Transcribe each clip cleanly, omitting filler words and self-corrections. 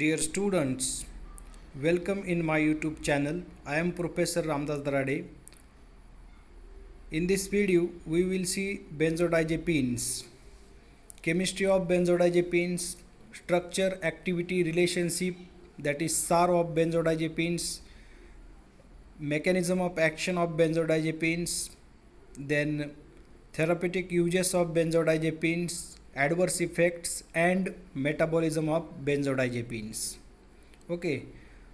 Dear students, welcome in my YouTube channel. I am Professor Ramdas Darade. In this video, we will see benzodiazepines, chemistry of benzodiazepines, structure, activity, relationship, that is SAR of benzodiazepines, mechanism of action of benzodiazepines, then therapeutic uses of benzodiazepines, adverse effects and metabolism of benzodiazepines. Okay,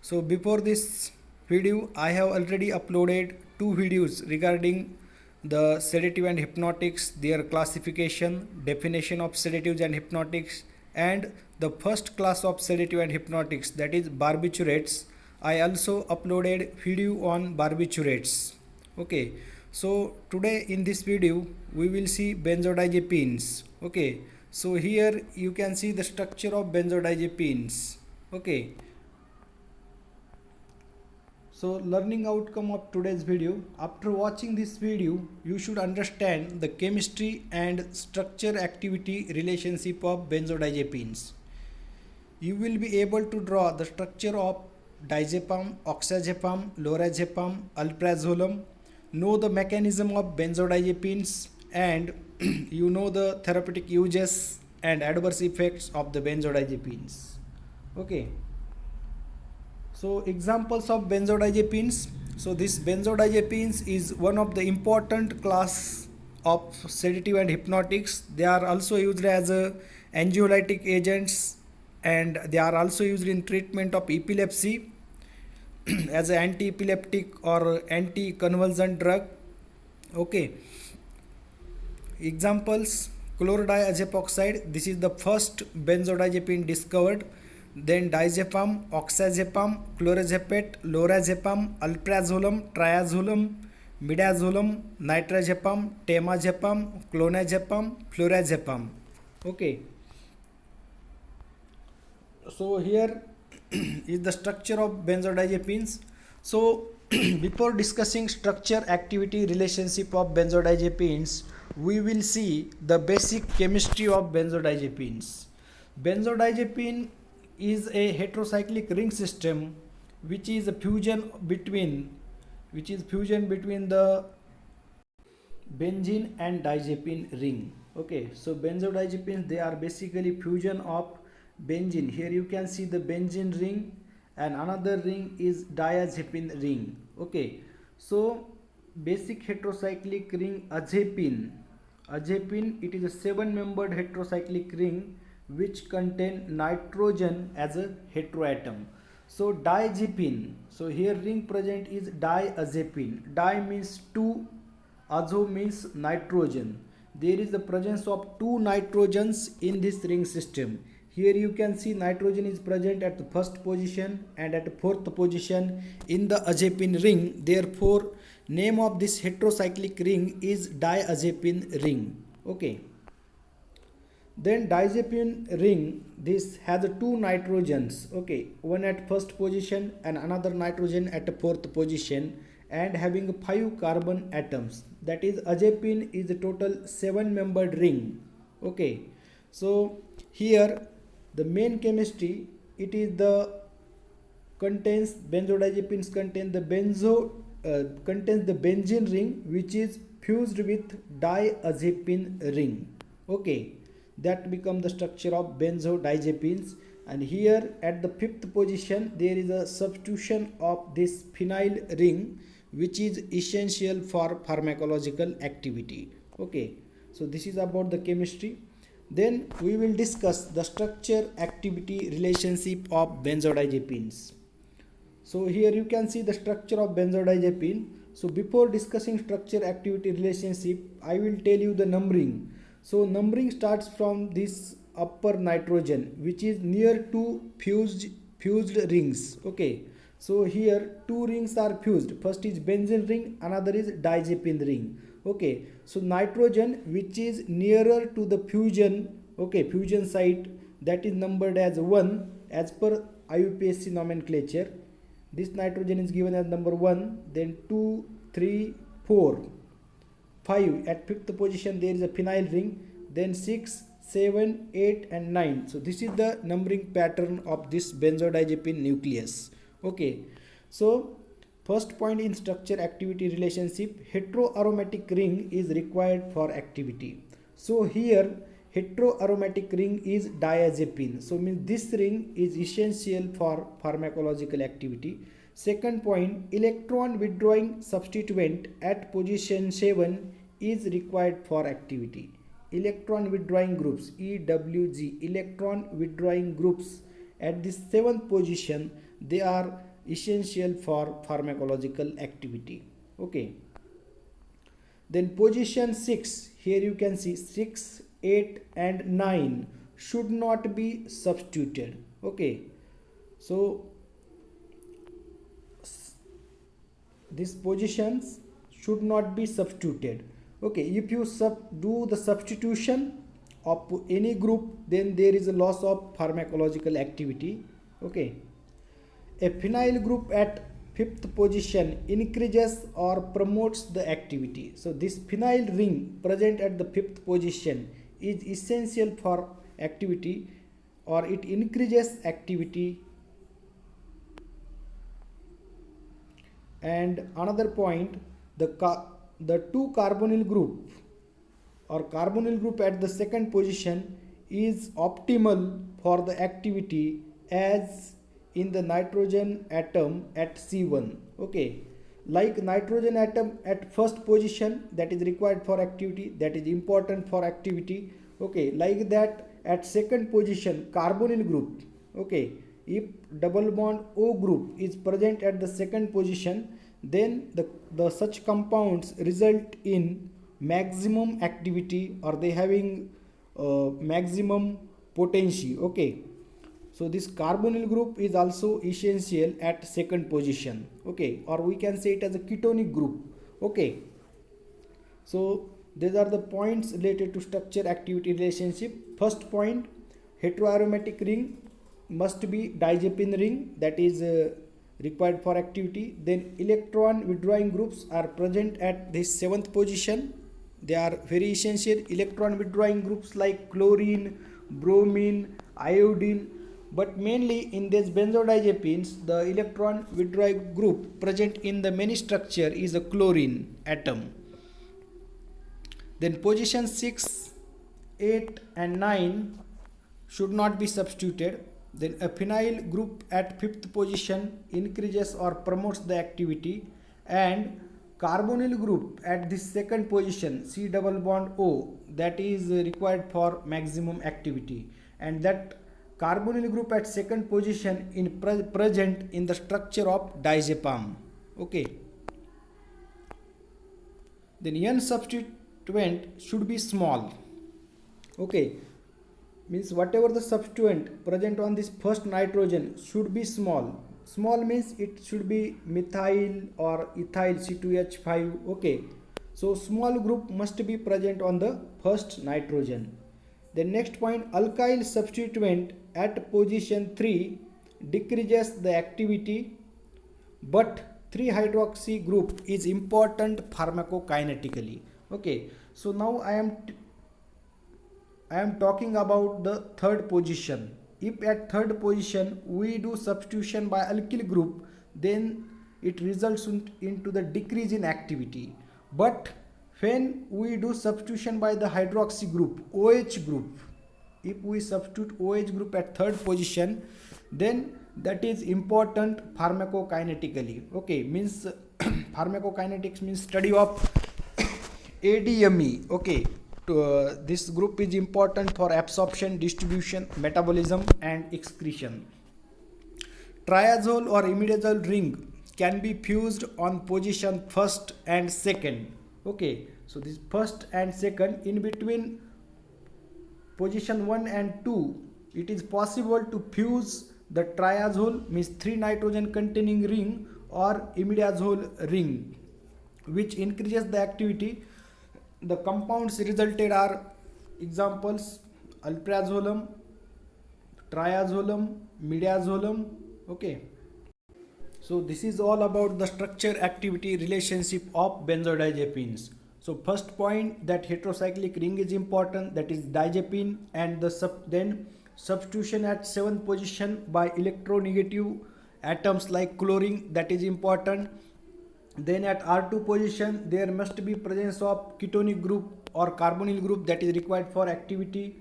so before this video I have already uploaded two videos regarding the sedative and hypnotics, their classification, definition of sedatives and hypnotics, and the first class of sedative and hypnotics, that is barbiturates. I also uploaded video on barbiturates. Okay, so today in this video we will see benzodiazepines. Okay, so here you can see the structure of benzodiazepines. Okay, so learning outcome of today's video. After watching this video, you should understand the chemistry and structure activity relationship of benzodiazepines. You will be able to draw the structure of diazepam, oxazepam, lorazepam, alprazolam, know the mechanism of benzodiazepines, and you know the therapeutic uses and adverse effects of the benzodiazepines. Okay. So examples of benzodiazepines. So this benzodiazepines is one of the important class of sedative and hypnotics. They are also used as anxiolytic agents, and they are also used in treatment of epilepsy as an anti-epileptic or anti-convulsant drug. Okay. Examples: chlorodiazepoxide. This is the first benzodiazepine discovered. Then diazepam, oxazepam, clorazepate, lorazepam, alprazolam, triazolam, midazolam, nitrazepam, temazepam, clonazepam, florazepam. Okay. So here is the structure of benzodiazepines. So before discussing structure, activity, relationship of benzodiazepines, we will see the basic chemistry of benzodiazepines. Benzodiazepine is a heterocyclic ring system which is a fusion between the benzene and diazepine ring. Okay, so benzodiazepines, they are basically fusion of benzene. Here you can see the benzene ring and another ring is diazepine ring. Okay, so basic heterocyclic ring azepine, it is a 7-membered heterocyclic ring which contain nitrogen as a heteroatom. So diazepine, so here ring present is diazepine. Di means 2, azo means nitrogen. There is the presence of 2 nitrogens in this ring system. Here you can see nitrogen is present at the first position and at the fourth position in the azepine ring. Therefore name of this heterocyclic ring is diazepine ring. Okay. Then diazepine ring, this has 2 nitrogens. Okay, one at first position and another nitrogen at the fourth position, and having 5 carbon atoms. That is, azepine is a total 7-membered ring. Okay, so here the main chemistry, it is the contains benzodiazepines contains the benzene ring which is fused with diazepine ring. Okay, that become the structure of benzodiazepines. And here at the 5th position there is a substitution of this phenyl ring which is essential for pharmacological activity. Okay, so this is about the chemistry. Then we will discuss the structure activity relationship of benzodiazepines. So here you can see the structure of benzodiazepine. So before discussing structure activity relationship, I will tell you the numbering. So numbering starts from this upper nitrogen which is near to fused rings. Okay, so here 2 rings are fused. First is benzene ring, another is diazepine ring. Okay, so nitrogen which is nearer to the fusion, okay, fusion site, that is numbered as 1 as per IUPAC nomenclature. This nitrogen is given as number 1, then 2, 3, 4, 5. At 5th position there is a phenyl ring, then 6, 7, 8 and 9. So this is the numbering pattern of this benzodiazepine nucleus. Okay, so first point in structure activity relationship, heteroaromatic ring is required for activity. So here heteroaromatic ring is diazepine, so means this ring is essential for pharmacological activity. Second point, electron withdrawing substituent at position 7 is required for activity. Electron withdrawing groups, EWG, electron withdrawing groups at the 7th position, they are essential for pharmacological activity. Okay, then position 6, here you can see 6, 8 and 9 should not be substituted. Okay, so these positions should not be substituted. Okay, if you do the substitution of any group, then there is a loss of pharmacological activity. Okay, a phenyl group at 5th position increases or promotes the activity. So this phenyl ring present at the 5th position is essential for activity, or it increases activity. And another point, the two carbonyl group or carbonyl group at the 2nd position is optimal for the activity as in the nitrogen atom at C1. Okay, like nitrogen atom at 1st position, that is required for activity, that is important for activity. Okay, like that at 2nd position carbonyl group. Okay, if double bond O group is present at the 2nd position, then the such compounds result in maximum activity, or they having maximum potency. Okay, so this carbonyl group is also essential at 2nd position. Okay, or we can say it as a ketonic group. Okay, so these are the points related to structure activity relationship. First point, heteroaromatic ring must be diazepine ring, that is required for activity. Then electron withdrawing groups are present at this 7th position, they are very essential. Electron withdrawing groups like chlorine, bromine, iodine, but mainly in these benzodiazepines, the electron withdrawing group present in the main structure is a chlorine atom. Then position 6, 8 and 9 should not be substituted. Then a phenyl group at 5th position increases or promotes the activity, and carbonyl group at the 2nd position, C double bond O, that is required for maximum activity, and that carbonyl group at 2nd position in present in the structure of diazepam. Okay, then N substituent should be small. Okay, means whatever the substituent present on this first nitrogen should be small. Small means it should be methyl or ethyl C2H5. Okay, so small group must be present on the first nitrogen. The next point, alkyl substituent at position 3 decreases the activity, but 3-hydroxy group is important pharmacokinetically. Okay, so now I am talking about the 3rd position. If at 3rd position we do substitution by alkyl group, then it results into the decrease in activity. But when we do substitution by the hydroxy group, OH group, if we substitute OH group at 3rd position, then that is important pharmacokinetically. Okay, means pharmacokinetics means study of ADME. Okay, this group is important for absorption, distribution, metabolism and excretion. Triazole or imidazole ring can be fused on position 1st and 2nd. Okay, so this 1st and 2nd, in between position 1 and 2, it is possible to fuse the triazole, means 3 nitrogen containing ring, or imidazole ring, which increases the activity. The compounds resulted are examples: alprazolam, triazolam, midazolam. Okay, so this is all about the structure activity relationship of benzodiazepines. So first point, that heterocyclic ring is important, that is diazepine, and then substitution at 7th position by electronegative atoms like chlorine, that is important. Then at R2 position there must be presence of ketonic group or carbonyl group, that is required for activity.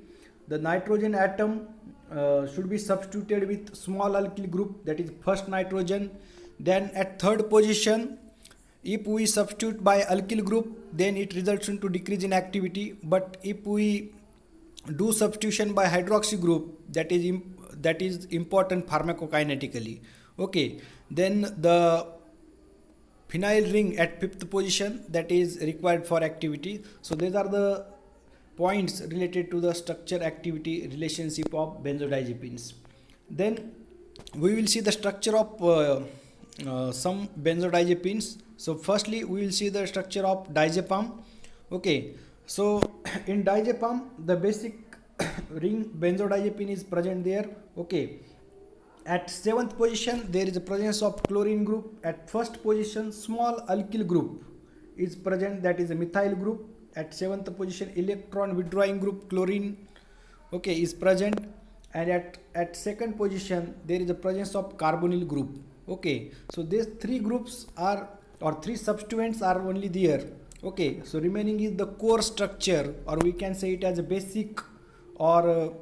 The nitrogen atom should be substituted with small alkyl group, that is first nitrogen. Then at 3rd position, if we substitute by alkyl group, then it results into decrease in activity. But if we do substitution by hydroxy group, that is important pharmacokinetically. Okay, then the phenyl ring at 5th position, that is required for activity. So these are the points related to the structure activity relationship of benzodiazepines. Then we will see the structure of some benzodiazepines. So firstly we will see the structure of diazepam. Okay, so in diazepam the basic ring benzodiazepine is present there. Okay, at 7th position there is a presence of chlorine group. At 1st position small alkyl group is present, that is a methyl group. At 7th position electron withdrawing group chlorine, okay, is present. And at 2nd position there is a presence of carbonyl group. Okay, so these 3 groups are, or 3 substituents are only there. Okay, so remaining is the core structure, or we can say it as a basic or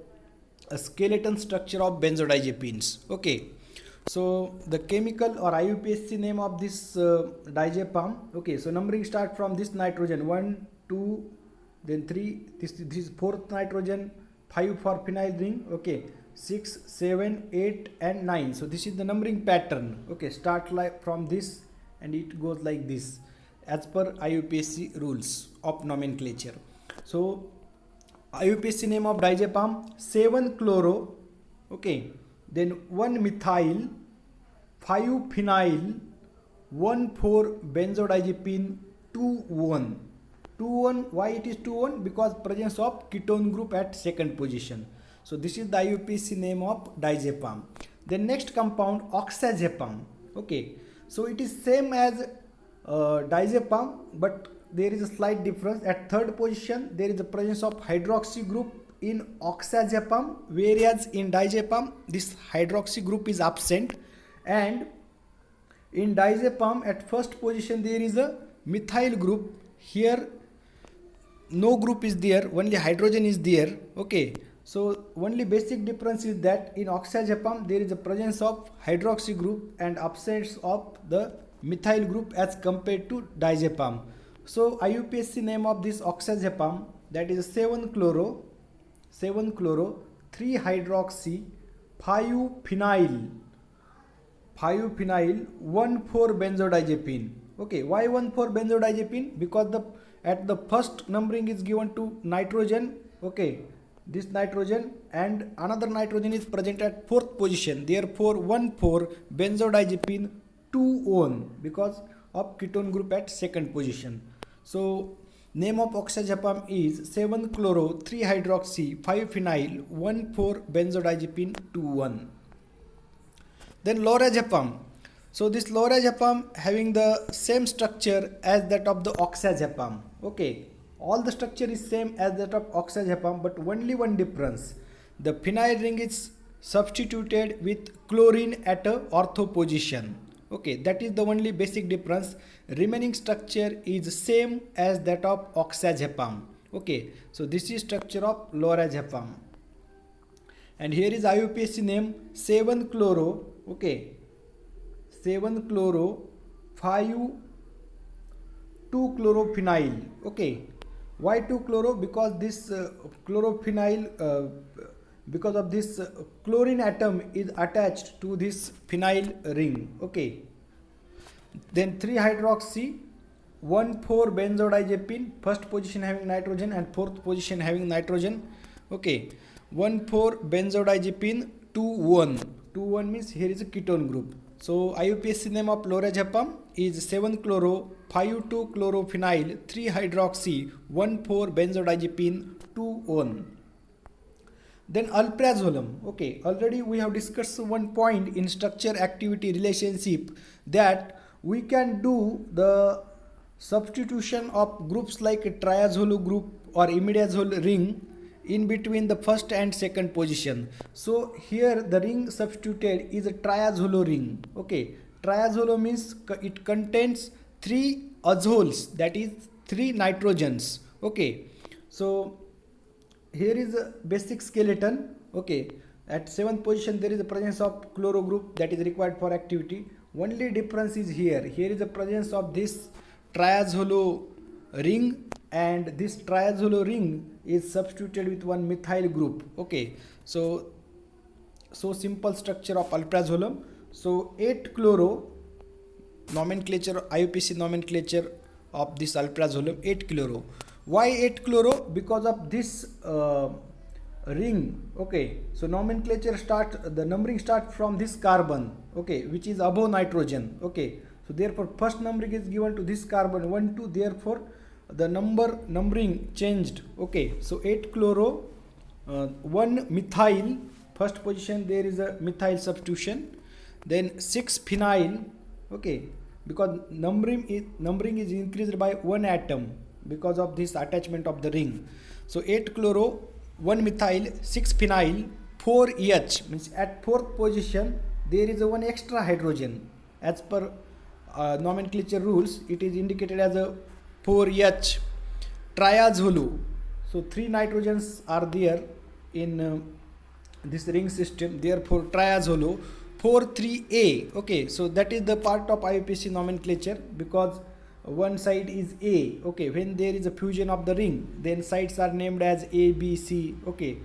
a skeleton structure of benzodiazepines. Okay, so the chemical or IUPAC name of this diazepam. Okay, so numbering start from this nitrogen, 1 2 then 3, this is 4th nitrogen, 5 for phenyl ring. Okay, 6 7 8 and 9. So this is the numbering pattern. Okay, start like from this and it goes like this as per IUPAC rules of nomenclature. So IUPAC name of diazepam, 7 chloro, okay, then 1 methyl, 5 phenyl, 1 4 benzodiazepine, 2 1. 2 1, why it is 2 1? Because presence of ketone group at 2nd position. So this is the IUPAC name of diazepam. Then next compound, oxazepam. Okay, so it is same as diazepam, but there is a slight difference. At 3rd position there is a presence of hydroxy group in oxazepam, whereas in diazepam this hydroxy group is absent. And in diazepam at 1st position there is a methyl group. Here no group is there, only hydrogen is there. Okay, so only basic difference is that in oxazepam there is a presence of hydroxy group and absence of the methyl group as compared to diazepam. So IUPAC name of this oxazepam, that is 7 chloro, 3 hydroxy, 5 phenyl, 1 4 benzodiazepine. Okay, why 1 4 benzodiazepine? Because at the first numbering is given to nitrogen. Okay, this nitrogen, and another nitrogen is present at 4th position. Therefore 1 4 benzodiazepine 2 1 because of ketone group at 2nd position. So name of oxazepam is 7 chloro, 3 hydroxy, 5 phenyl, 1 4 benzodiazepine 2 1. Then lorazepam. So this lorazepam having the same structure as that of the oxazepam. Okay, all the structure is same as that of oxazepam, but only one difference. The phenyl ring is substituted with chlorine at a ortho position. Okay, that is the only basic difference. Remaining structure is same as that of oxazepam. Okay, so this is structure of lorazepam. And here is IUPAC name, 7 chloro. Okay, 7 chloro, 5 2 chlorophenyl. Okay, why 2 chloro? Because this chlorophenyl, because of this chlorine atom is attached to this phenyl ring. Okay, then 3 hydroxy, 1 4 benzodiazepine, 1st position having nitrogen and 4th position having nitrogen. Okay, 1 4 benzodiazepine 2 1. 2 1 means here is a ketone group. So IUPAC name of lorazepam is 7 chloro, 5 2 chlorophenyl, 3 hydroxy, 1 4 benzodiazepine 2 1. Then alprazolam. Okay, already we have discussed one point in structure activity relationship, that we can do the substitution of groups like triazole group or imidazole ring in between the first and second position. So here the ring substituted is a triazole ring. Okay, triazole means it contains 3 azoles, that is 3 nitrogens. Okay, so here is a basic skeleton. Okay, at 7th position there is a presence of chloro group that is required for activity. Only difference is here is the presence of this triazole ring, and this triazole ring is substituted with one methyl group. Okay, so simple structure of alprazolam. So 8 chloro nomenclature, IUPAC nomenclature of this alprazolam, 8 chloro. Why 8 chloro? Because of this ring. Okay, so nomenclature start, the numbering start from this carbon, okay, which is above nitrogen. Okay, so therefore first numbering is given to this carbon 1 2, therefore the numbering changed. Okay, so 8 chloro, 1 methyl, first position there is a methyl substitution, then 6 phenyl. Okay, because numbering is increased by 1 atom because of this attachment of the ring. So 8 chloro, 1 methyl, 6 phenyl, 4 H, means at 4th position there is a 1 extra hydrogen. As per nomenclature rules, it is indicated as a 4H triazole. So 3 nitrogens are there in this ring system, therefore triazole. 4,3A. Okay, so that is the part of IUPAC nomenclature, because one side is A. Okay, when there is a fusion of the ring, then sides are named as A, B, C. Okay,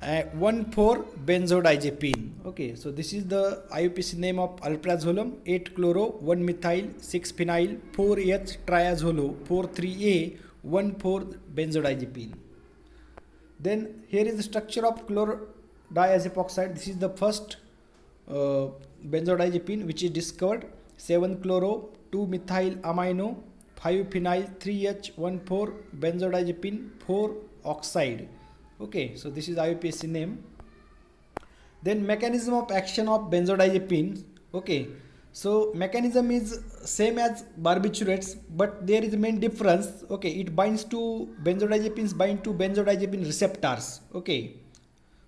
1,4-benzodiazepine. Okay, so this is the IUPAC name of alprazolam. 8 chloro, 1 methyl, 6 phenyl, 4H triazole, 4,3A, 1,4-benzodiazepine. Then here is the structure of chlorodiazepoxide. This is the first benzodiazepine which is discovered. 7 chloro, 2 methyl amino, 5 phenyl, 3H, 1,4-benzodiazepine, 4 oxide. Okay, so this is IUPAC name. Then mechanism of action of benzodiazepines. Okay, so mechanism is same as barbiturates, but there is a main difference. Okay, it binds to benzodiazepines, bind to benzodiazepine receptors. Okay,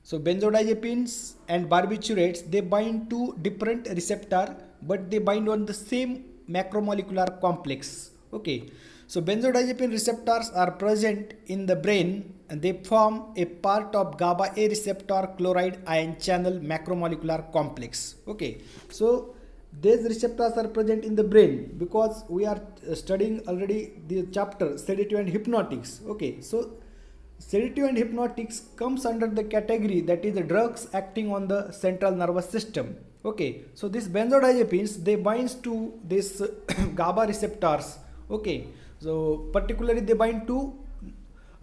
so benzodiazepines and barbiturates, they bind to different receptor, but they bind on the same macromolecular complex. Okay, so benzodiazepine receptors are present in the brain, and they form a part of GABA A receptor chloride ion channel macromolecular complex. Okay, so these receptors are present in the brain because we are studying already the chapter sedative and hypnotics. Okay, so sedative and hypnotics comes under the category that is the drugs acting on the central nervous system. Okay, so these benzodiazepines, they binds to this GABA receptors. Okay, so particularly they bind to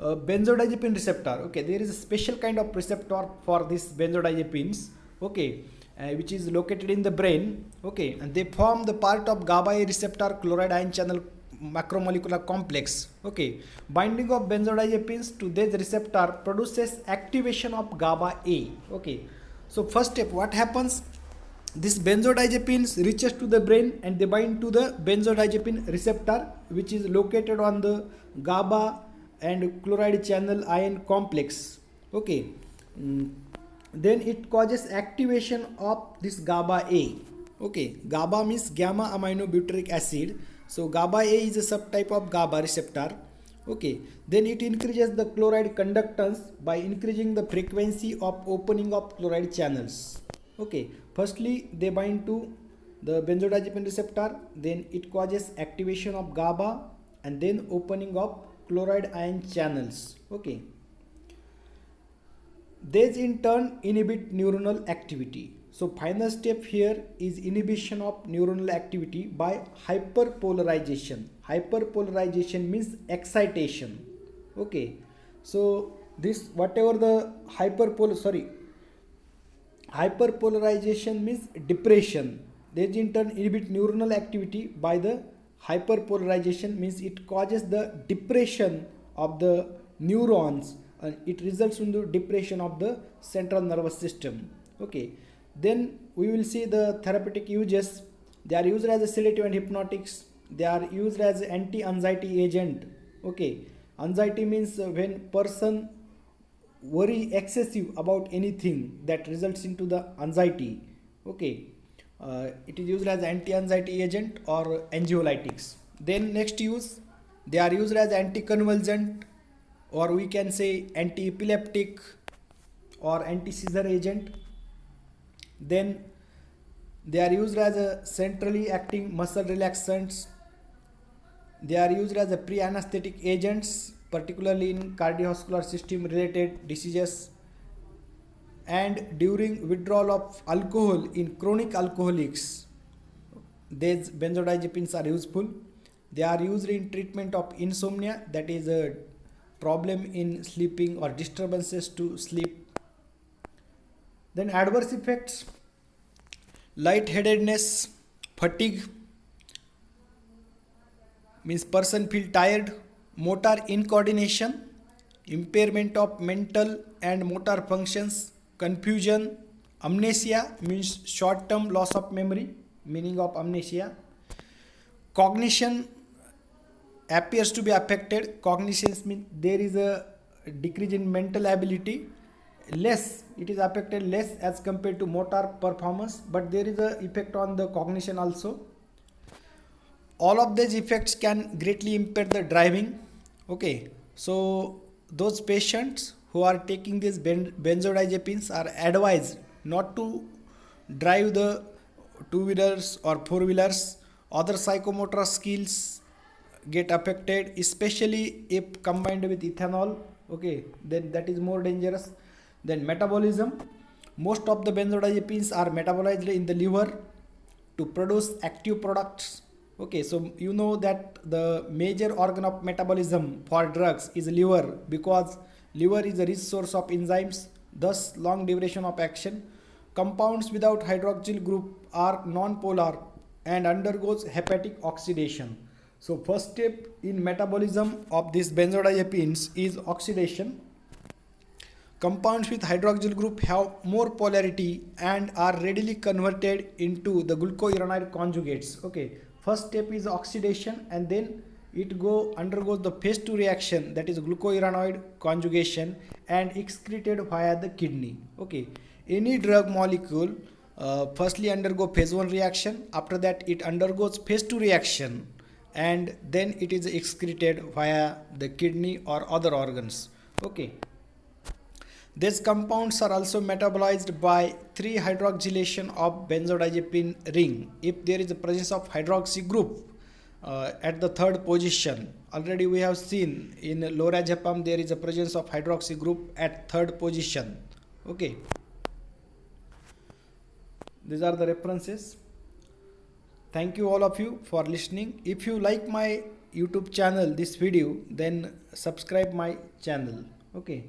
benzodiazepine receptor. Okay, there is a special kind of receptor for these benzodiazepines. Okay, which is located in the brain. Okay, and they form the part of GABA A receptor chloride ion channel macromolecular complex. Okay, binding of benzodiazepines to this receptor produces activation of GABA A. Okay, so first step, what happens? This benzodiazepines reaches to the brain and they bind to the benzodiazepine receptor, which is located on the GABA and chloride channel ion complex. Okay, then it causes activation of this GABA A. Okay, GABA means gamma aminobutyric acid. So GABA A is a subtype of GABA receptor. Okay, then it increases the chloride conductance by increasing the frequency of opening of chloride channels. Okay, firstly they bind to the benzodiazepine receptor, then it causes activation of GABA and then opening of chloride ion channels. Okay, these in turn inhibit neuronal activity. So final step here is inhibition of neuronal activity by hyperpolarization. Hyperpolarization means excitation. Okay, so this whatever the hyperpolarization means depression. These in turn inhibit neuronal activity by the hyperpolarization, means it causes the depression of the neurons and it results in the depression of the central nervous system. Okay, then we will see the therapeutic uses. They are used as a sedative and hypnotics, they are used as anti-anxiety agent. Okay, anxiety means when person worry excessive about anything, that results into the anxiety. Okay, it is used as anti-anxiety agent or anxiolytics. Then next use, they are used as anticonvulsant, or we can say anti-epileptic or anti-seizure agent. Then they are used as a centrally acting muscle relaxants. They are used as a pre-anesthetic agents, particularly in cardiovascular system related diseases, and during withdrawal of alcohol in chronic alcoholics. These benzodiazepines are useful. They are used in treatment of insomnia, that is a problem in sleeping or disturbances to sleep. Then adverse effects: lightheadedness, fatigue, means person feel tired, motor incoordination, impairment of mental and motor functions, confusion, amnesia means short term loss of memory, meaning of amnesia, cognition appears to be affected. Cognition means there is a decrease in mental ability, less, it is affected less as compared to motor performance, but there is a effect on the cognition also. All of these effects can greatly impair the driving. Okay, so those patients who are taking these benzodiazepines are advised not to drive the two wheelers or four wheelers. Other psychomotor skills get affected, especially if combined with ethanol. Okay, then that is more dangerous. Then metabolism: most of the benzodiazepines are metabolized in the liver to produce active products. Okay, so you know that the major organ of metabolism for drugs is liver, because liver is a rich source of enzymes, thus long duration of action. Compounds without hydroxyl group are non-polar and undergoes hepatic oxidation. So first step in metabolism of these benzodiazepines is oxidation. Compounds with hydroxyl group have more polarity and are readily converted into the glucuronyl conjugates. Okay, first step is oxidation, and then it undergoes the phase 2 reaction, that is glucuronyl conjugation, and excreted via the kidney. Okay, any drug molecule firstly undergo phase 1 reaction, after that it undergoes phase 2 reaction, and then it is excreted via the kidney or other organs. Okay, these compounds are also metabolized by 3-hydroxylation of benzodiazepine ring if there is a presence of hydroxy group at the third position. Already we have seen in lorazepam there is a presence of hydroxy group at third position. Okay, these are the references. Thank you all of you for listening. If you like my YouTube channel, this video, then subscribe my channel. Okay.